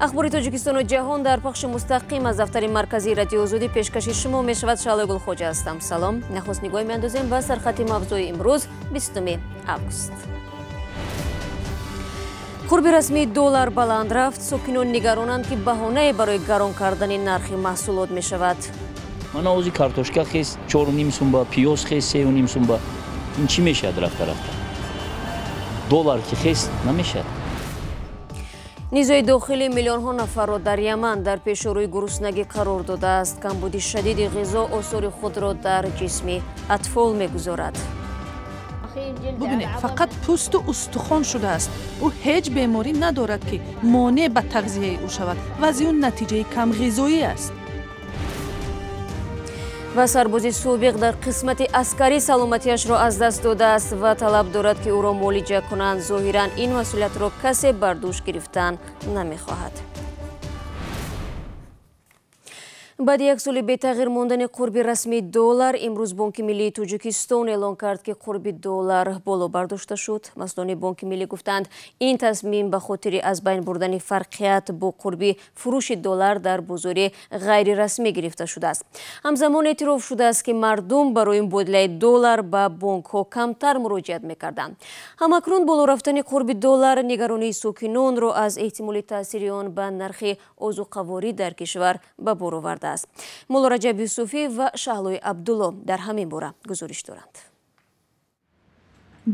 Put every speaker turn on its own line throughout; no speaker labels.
اخبار تاجیکستان و جهان در پخش مستقیم از دفتر مرکزی رادیو آزادی پیشکش شما می شود. شعله گلخوجه هستم. سلام. نخست نگاهی میاندازیم به سرخط موضوع امروز 20 اوگوست. قرب رسمی دلار بلند رفت. ساکنان نگرانند که بهانه برای گران کردن نرخ محصولات می شود.
مناوزی کارتوشکا خیس 4.5 سوم با پیاز خیس 3.5 سوم با این چی میشه رفته دلار که خیس نمیشه.
نیزوی داخلی میلیون ها نفر را در یمن در پیش روی گرسنگی قرار داده است. کمبود شدید غذا آثار خود را در جسم اطفال میگذارد.
ببینید فقط پوست و استخوان شده است. او هیچ بیماری ندارد که مانع به تغذیه او شود و از اون نتیجه کم غذایی است.
و سرباز سابق در قسمت عسکری سلامتیش را از دست داده است و طلب دارد که او را معالجه کنند. ظاهراً این مسئولیت را کسی بر دوش گرفتن نمیخواهد. بعد یک سال بی تغییر ماندن قرب رسمی دلار، امروز بانک ملی تاجیکستان اعلان کرد که قرب دلار بالا برداشته شد. مسئولان بانک ملی گفتند این تصمیم به خاطر از بین بردن فرقیت با قرب فروش دلار در بازار غیر رسمی گرفته شده است. همزمان اعتراف شده است که مردم برای مبادله دلار به بانک ها کمتر مراجعت میکردند. همکنون بالا رفتن قرب دلار نگرانی ساکنان را از احتمال تاثیر آن به نرخ آذوقه‌واری در کشور به بار آورده است. مولا رجب یوسفی و شهلوی عبدالله در همین باره گزارش دارند.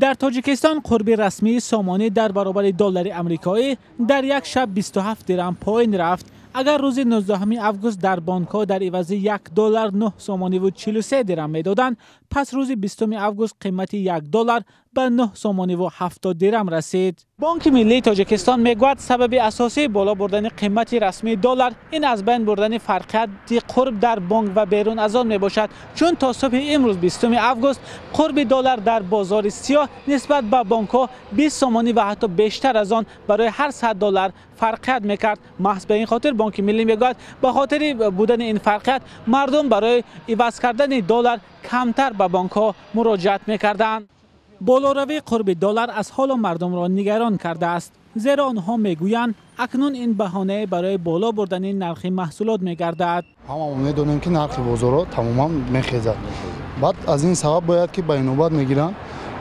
در تاجیکستان قرب رسمی سامانه در برابر دلار آمریکایی در یک شب 27 درهم پایین رفت. اگر روز 19 اوگوست در بانک‌ها در عوض $1 9 سامانه و 43 درهم میدادند، پس روز 20 اوگوست قیمت $1 به 9 سامانه و 70 درهم رسید. بانک ملی تاجیکستان میگوید سبب اساسی بالا بردن قیمت رسمی دلار این از بین بردن فرقیت قرب در بانک و بیرون از آن میباشد، چون تا صبح امروز 20 اوگوست قرب دلار در بازار سیاه نسبت به بانک‌ها 20 سامانه و حتی بیشتر از آن برای هر $100 فرقیت میکرد. محض به این خاطر بانک ملی میگوید به خاطر بودن این فرقیت مردم برای عوض کردن دلار کمتر به بانک‌ها مراجعت میکردند. بالاروی قرب دلار از حال مردم را نگران کرده است، زیرا آنها میگویند اکنون این بهانه برای بالا بردن نرخ محصولات میگردد.
همه میدونیم که نرخ بازار تماما میخیزد. بعد از این سبب باید که بینوبت میگیرن،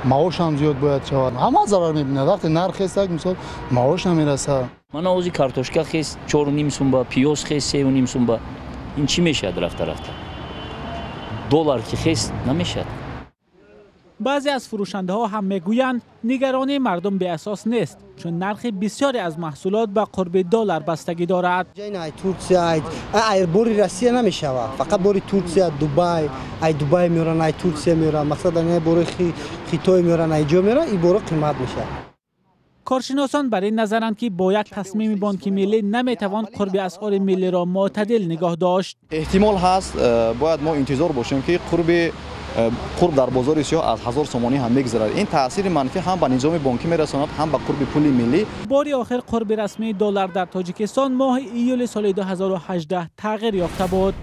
معاش هم زیاد باید شود. همه ضرر میبینه وقتی نرخ است مثلا معاش نمیرسه.
مناوزی کارتوشکا خیس 4.5 سوم با پیاز خیس 3.5 سوم با این چی میشه رفته دلار که خیس نمیشه.
بعضی از فروشنده ها هم میگویند نگرانی مردم به اساس نیست، چون نرخ بسیاری از محصولات به قرب دلار بستگی دارد.
جای ترکیه ایربوری روسیه نمیشه، فقط بوری ترکیه دبی میرن، ای ترکیه میرن، مثلا نه بوری خیتوی میرن، ای جو میرن، این بورو قیمت میشه.
کارشناسان بر این نظرند که با یک تصمیم بانک ملی نمیتوان قرب اسعار ملی را معتدل نگاه داشت.
احتمال هست باید ما انتظار باشیم که قرب در بازار سیاه از 1000 سامانه هم میگذرد. این تاثیر منفی هم به نظام بانکی میرساند هم به قرب پول ملی. بار
آخر قرب رسمی دلار در تاجیکستان ماه ایول سال 2018 تغییر یافته بود.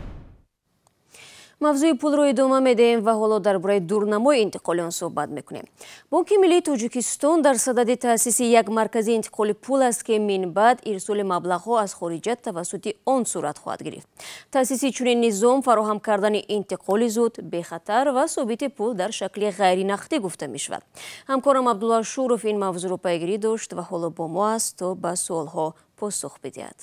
موضوع پول رو ادامه میدیم و حالا درباره دورنمای انتقال آن صحبت میکنیم. بانک ملی تاجیکستان در صدد تأسیس یک مرکز انتقال پول است که من بعد ارسال مبلغ‌ها از خارج توسط آن صورت خواهد گرفت. تأسیس چنین نظام فراهم کردن انتقال زود، بی خطر و ثابت پول در شکل غیر نقدی گفته می شود. همکارم عبدالله شورف این موضوع رو پیگیری داشت و حالا با ما است تا به سوالها پاسخ بدهد.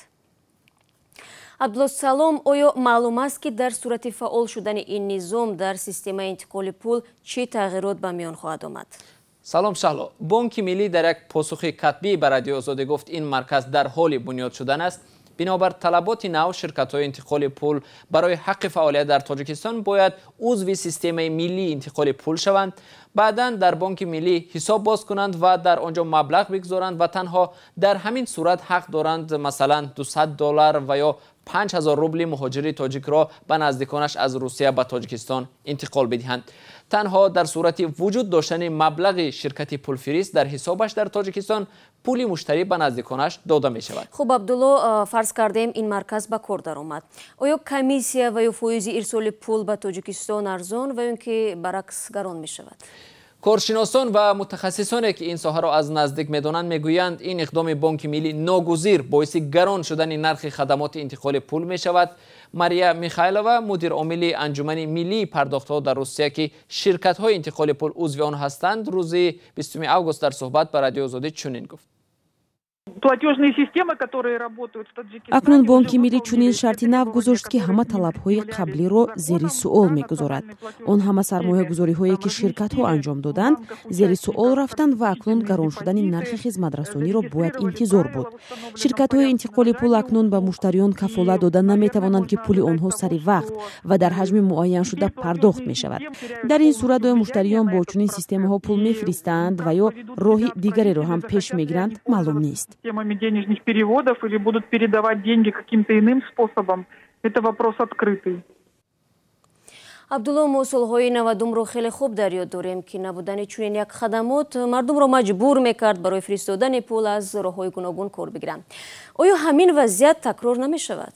عبدالله سلام، آیا معلوم است که در صورت فعال شدن این نظام در سیستم انتقال پول چه تغییرات به میان خواهد آمد؟
سلام شهلا. بانک ملی در یک پاسخ کتبی به رادیو آزادی گفت این مرکز در حال بنیاد شدن است. بنابر طلبات نو شرکت‌های انتقال پول برای حق فعالیت در تاجیکستان باید عضو سیستم ملی انتقال پول شوند، بعداً در بانک ملی حساب باز کنند و در آنجا مبلغ بگذارند و تنها در همین صورت حق دارند مثلا $200 و یا 5000 روبل مهاجر تاجیک را به نزدیکانش از روسیه به تاجیکستان انتقال بدهند. تنها در صورت وجود داشتن مبلغ شرکت پولفریست در حسابش در تاجیکستان پول مشتری به نزدیکانش داده می شود.
خب عبدالله، فرض کردیم این مرکز به کار درآمد. آیا کمیسیه و یا فایز ارسال پول به تاجیکستان ارزان و اینکه برعکس گران می شود؟
کارشناسان و متخصصانی که این ساحه را از نزدیک می‌دانند میگویند این اقدام بانک ملی ناگزیر باعث گران شدن نرخ خدمات انتقال پول می‌شود. ماریا میخایلووا مدیر عامل انجمن ملی پرداخت‌ها در روسیه که شرکت‌های انتقال پول عضو آن هستند روز 20 آگوست در صحبت با رادیو آزادی چنین گفت:
акнун бонки миллӣ чунин шарти нав гузошт ки ҳама талабҳои қаблиро зери суол мегузорад. Он ҳама сармоягузориҳое ки ширкатҳо анҷом доданд зери суол рафтанд ва акнун гарон шудани нархи хизматрасониро бояд интизор буд. ширкатҳои интиқоли пул акнун ба муштариён кафолат дода наметавонанд ки пули онҳо сари вақт ва дар ҳаҷми муайяншуда пардохт мешавад. дар ин сурат оё муштариён бо чунин системаҳо пул мефиристанд ва ё роҳи дигареро ҳам пеш мегиранд маълум нест.
Темами денежных переводов или будут передавать деньги каким-то иным способом, это вопрос открытый.
عبدالله ما سالهای 90 رو خیلی خوب در یاد داریم که نبودن چنین یک خدمات مردم را مجبور میکرد برای فرستادن پول از راههای گوناگون کار بگیرند. آیا همین وضعیت تکرار نمی شود؟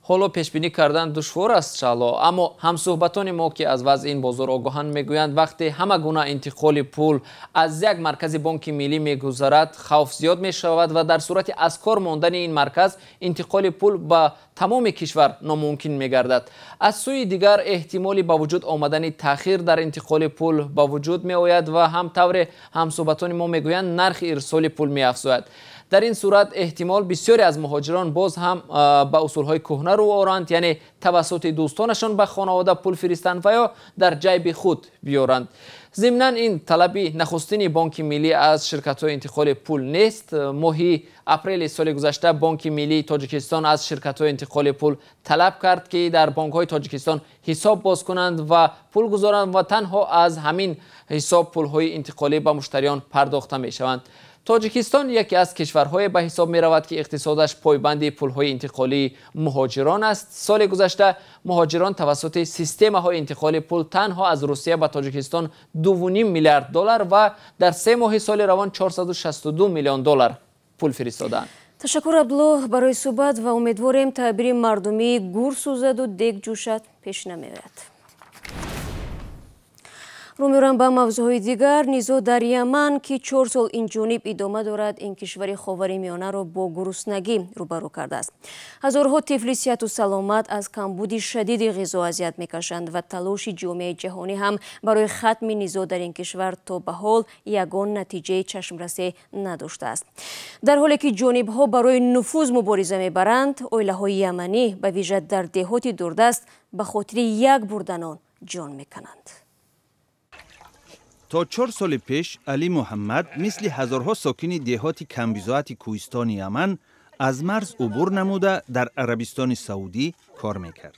حالا پیش بینی کردن دشوار است شالا، اما همصحبتان ما که از وضع این بازار آگاهند میگویند وقتی همه گونه انتقال پول از یک مرکز بانک ملی میگذرد خوف زیاد می شود و در صورت از کار ماندن این مرکز انتقال پول به تمام کشور ناممکن میگردد. از سوی دیگر احتمالی با وجود آمدن تاخیر در انتقال پول با وجود می آید و همطور همصحبتان ما میگویند نرخ ارسال پول می افزاید. در این صورت احتمال بسیاری از مهاجران باز هم با اصولهای کهنه رو آورند، یعنی توسط دوستانشان به خانواده پول فرستند و یا در جیب خود بیارند. ضمناً این طلبی نخستین بانک ملی از شرکت‌های انتقال پول نیست. ماه اپریل سال گذشته بانک ملی تاجیکستان از شرکت‌های انتقال پول طلب کرد که در بانک‌های تاجیکستان حساب باز کنند و پول گذارند و تنها از همین حساب پول‌های انتقالی به مشتریان پرداخته می‌شوند. تاجیکستان یکی از کشورهای به حساب می رود که اقتصادش پایبند پولهای انتقالی مهاجران است. سال گذشته مهاجران توسط سیستم‌های انتقال پول تنها از روسیه به تاجیکستان 2.5 میلیارد دلار و در 3 ماه سال روان 462 میلیون دلار پول فرستادند.
تشکر عبدالله برای صحبت و امیدواریم تعبیر مردمی گور سوزد و دیگ جوشد پیش نمی‌آید. رو می‌روم به موضوعهای دیگر. نیزا در یمن که 4 سال این جانب ادامه دارد این کشور خاورمیانه را با گرسنگی روبرو کرده است. هزارها طفل صحت و سلامت از کمبود شدید غذا اذیت می‌کشند و تلاش جامعه جهانی هم برای ختم نیزا در این کشور تا به حال یگان نتیجه چشمرسی نداشته است. در حالی که جانب‌ها برای نفوذ مبارزه می‌برند، عائله‌های یمنی به ویژه در دهات دوردست به خاطر یک بردنان جان می‌کنند.
تا 4 سال پیش علی محمد مثل هزارها ساکن دهات کمبیزاعت کوهستان یمن از مرز عبور نموده در عربستان سعودی کار میکرد.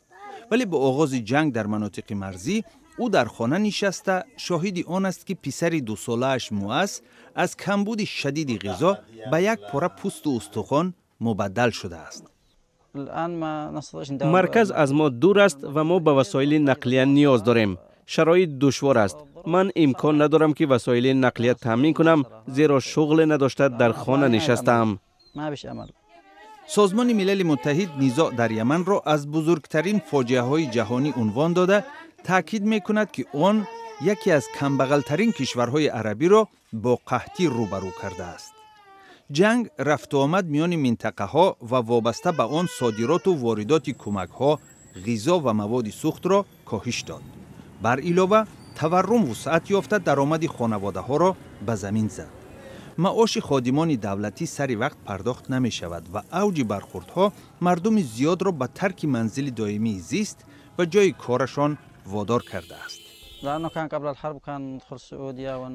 ولی با آغاز جنگ در مناطق مرزی او در خانه نشسته شاهد آن است که پسر 2 ساله‌اش معز از کمبود شدید غذا به یک پاره پوست و استخوان مبدل شده است.
مرکز از ما دور است و ما به وسایل نقلیه نیاز داریم. شرایط دشوار است. من امکان ندارم که وسایل نقلیه تامین کنم زیرا شغل نداشته در خانه نشستم.
سازمان ملل متحد نزاع در یمن را از بزرگترین فاجعه های جهانی عنوان داده تاکید می کند که آن یکی از کمبغلترین کشورهای عربی را با قحطی روبرو کرده است. جنگ رفت و آمد میان منطقه ها و وابسته به آن صادرات و واردات کمک ها، غذا و مواد سوخت را کاهش داد. بر علاوه تورم وسعت یافته درآمد خانواده ها را به زمین زد. معاش خادمان دولتی سری وقت پرداخت نمی شود و اوج برخوردها مردم زیاد را به ترک منزل دائمی زیست و جای کارشان وادار کرده است.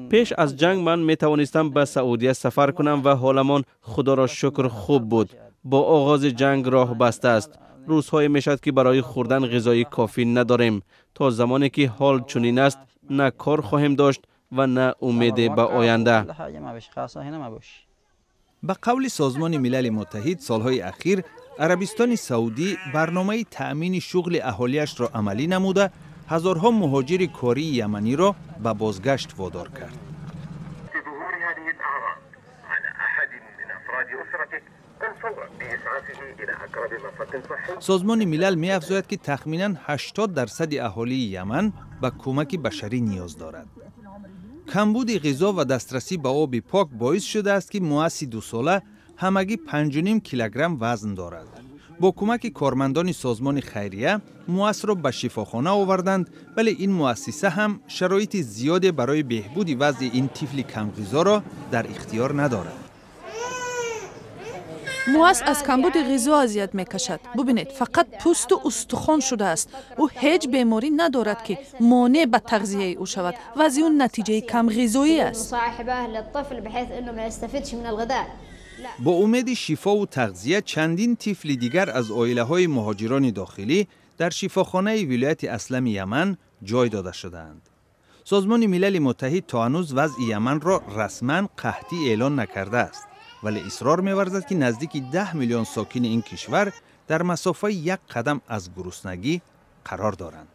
پیش از جنگ من می توانستم به سعودیه سفر کنم و حالمان خدا را شکر خوب بود. با آغاز جنگ راه بسته است. روزهای می شد که برای خوردن غذای کافی نداریم. تا زمانی که حال چنین است نه کار خواهیم داشت و نه امید به آینده.
به قول سازمان ملل متحد سالهای اخیر عربستان سعودی برنامه تأمین شغل اهالیش را عملی نموده هزارها مهاجر کاری یمنی را به بازگشت وادار کرد. سازمان ملل می افزاید که تخمیناً 80% اهالی یمن به کمک بشری نیاز دارد. کمبود غذا و دسترسی به آب پاک باعث شده است که موسی 2 ساله همگی 5.5 کیلوگرم وزن دارد. با کمک کارمندان سازمان خیریه موس را به شفاخانه آوردند، ولی این مؤسسه هم شرایط زیادی برای بهبود وضع این طفل کم غذا را در اختیار ندارد.
موس از کمبود غذا اذیت میکشد. ببینید فقط پوست و استخوان شده است. او هیچ بیماری ندارد که مانع به تغذیه او شود. وضع اون نتیجه کم غذایی است.
با امید شفا و تغذیه چندین طفل دیگر از عائله‌های مهاجران داخلی در شفاخانه ولایت اسلم یمن جای داده شدند. سازمان ملل متحد تا هنوز وضع یمن را رسما قحطی اعلان نکرده است، ولی اصرار می‌ورزد که نزدیک 10 میلیون ساکن این کشور در مسافه 1 قدم از گرسنگی قرار دارند.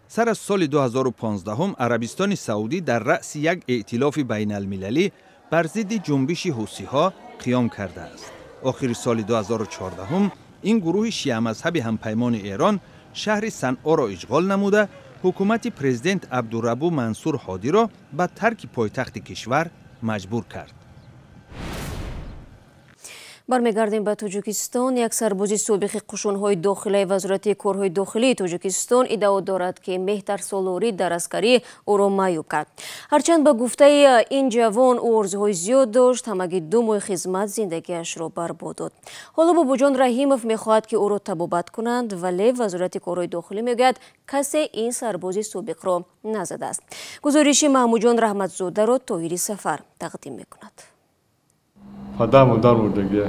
سر از سال 2015 عربستان سعودی در رأس یک ائتلاف بین المللی بر ضد جنبش حوثی‌ها قیام کرده است. آخر سال 2014 این گروه شیعه مذهب همپیمان ایران شهر صنعا را اشغال نموده، حکومت پرزیدنت عبدالربو منصور هادی را به ترک پایتخت کشور مجبور کرد.
برمیگردیم به تاجیکستان. یک سرباز سابق قشون‌های داخلی وزارت کارهای داخلی تاجیکستان ادعا دارد که مهتر سالاری در عسکری او را معیوب کرد. هرچند به گفته این جوان او آرزوهای زیاد داشت، همگی 2 ماه خدمت زندگیش را برباد داد. حالا باباجان رحیمов میخواهد که او را تبابت کنند، ولی وزارت کارهای داخلی میگوید کسی این سرباز سابق را نزده است. گزارش محمودجان رحمتزاده را طاهری سفر تقدیم میکند.
پدر مادر مردگی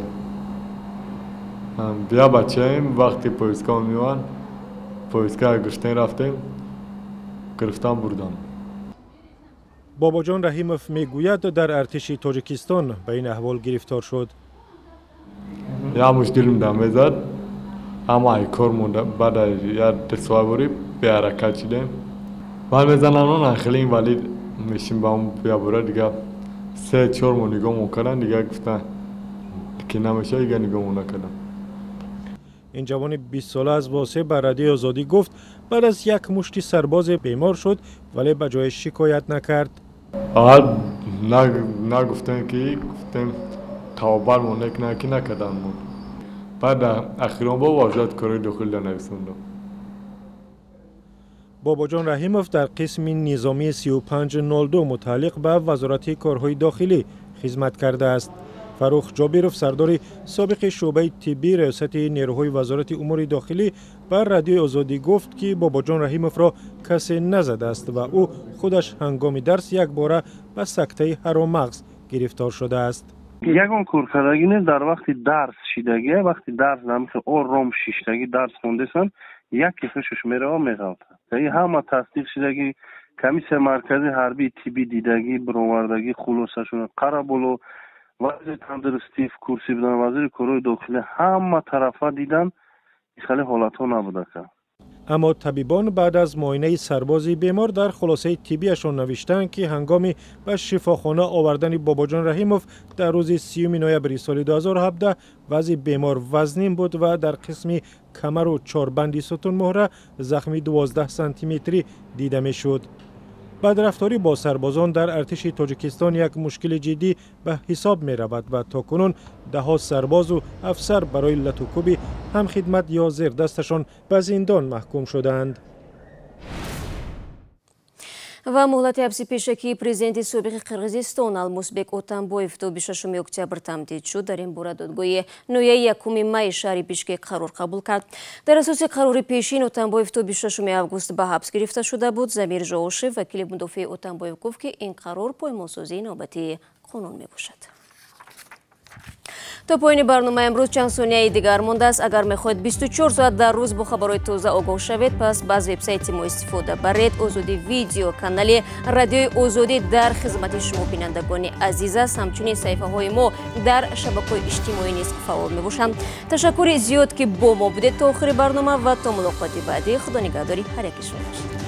بیا بچه ایم وقتی پایسکان میوان پایسکا گشتن رفتیم گرفتم بردم.
باباجان رحیمов میگوید در ارتش تاجیکستان به این احوال گرفتار شد.
یا مشکلم دمیزد اما ای کار مونده بعد یا دستوابوری به حرکت شدیم ولی میزنن اون خیلی ولی میشیم با اون بیا برای دیگه 3-4 ماه نگاه میکنن دیگه گفتن که نمیشه دیگه نگاه نکردن.
این جوان 20 ساله از واسه به رادیو آزادی گفت بعد از یک مشتی سرباز بیمار شد ولی به جای شکایت نکرد.
اول نگفتن که گفتم توابر مونک نکردن مون. بعد اخیران با وزارت کارهای داخلی نویسوندم.
باباجان رحیمов در قسم نظامی 3502 متعلق به وزارت کارهای داخلی خدمت کرده است. فروخ جابیروف سردار سابق شعبه طبی ریاست نیروهای وزارت امور داخلی بر رادیو آزادی گفت که باباجان رحیمov را کسی نزده است و او خودش هنگام درس یک باره به سکته هرمغز گرفتار شده است.
یگان کارکردگی نیست در وقت درس شیدگی وقتی درس نمیشه آرام شیشتگی درس خوندهسن یک کفشش میره و میغلطه. یعنی همه تصدیق شدگی کمیسیون مرکزی حربی طبی دیدگی برآوردگی خلاصه‌شون قرابولو وزیر تندرستی کرسی بدن وزیر کارهای داخلی همه طرفا دیدن خیلی حالت‌ها نبوده که.
اما طبیبان بعد از معاینه سربازی بیمار در خلاصه طبیشان نوشتند که هنگامی به شفاخانه آوردن باباجان رحیمov در روز 30 نوامبر سال 2017 وضع بیمار وزنین بود و در قسم کمر و 4 بند ستون مهره زخمی 12 سانتی متری دیده میشد. بدرفتاری با سربازان در ارتش تاجیکستان یک مشکل جدی به حساب می رود و تاکنون 10 سرباز و افسر برای لطوکوبی هم خدمت یا زیر دستشان به زندان محکوم شدند.
و مهلت حبسی پیشکی پرزیدنت سابق قرغیزستان المسبک اتنبویف تا 26 اکتبر تمدید شد. در این باره دادگاه نویه 1 می شهر بیشکک قرار قبول کرد. در اساس قرار پیشین اتنبویف تا 26 آگوست به حبس گرفته شده بود. زمیر جاوشی وکیل مدافع اتنبویف گفت که این قرار پایمالسازی نوبتی قانون می باشد. تا پایان برنامه امروز چند ثانیه دیگر مانده است. اگر میخواهید 24 ساعت در روز با خبرهای تازه آگاه شوید پس از وبسایت ما استفاده برید. آزادی ویدیو کانال رادیوی آزادی در خدمت شما بینندگان عزیز است. همچنین صفحه های ما در شبکه‌های اجتماعی نیز فعال میباشند. تشکر زیاد که با ما بودید تا آخر برنامه و تا ملاقات بعدی. خدا نگهداری هر یک شما.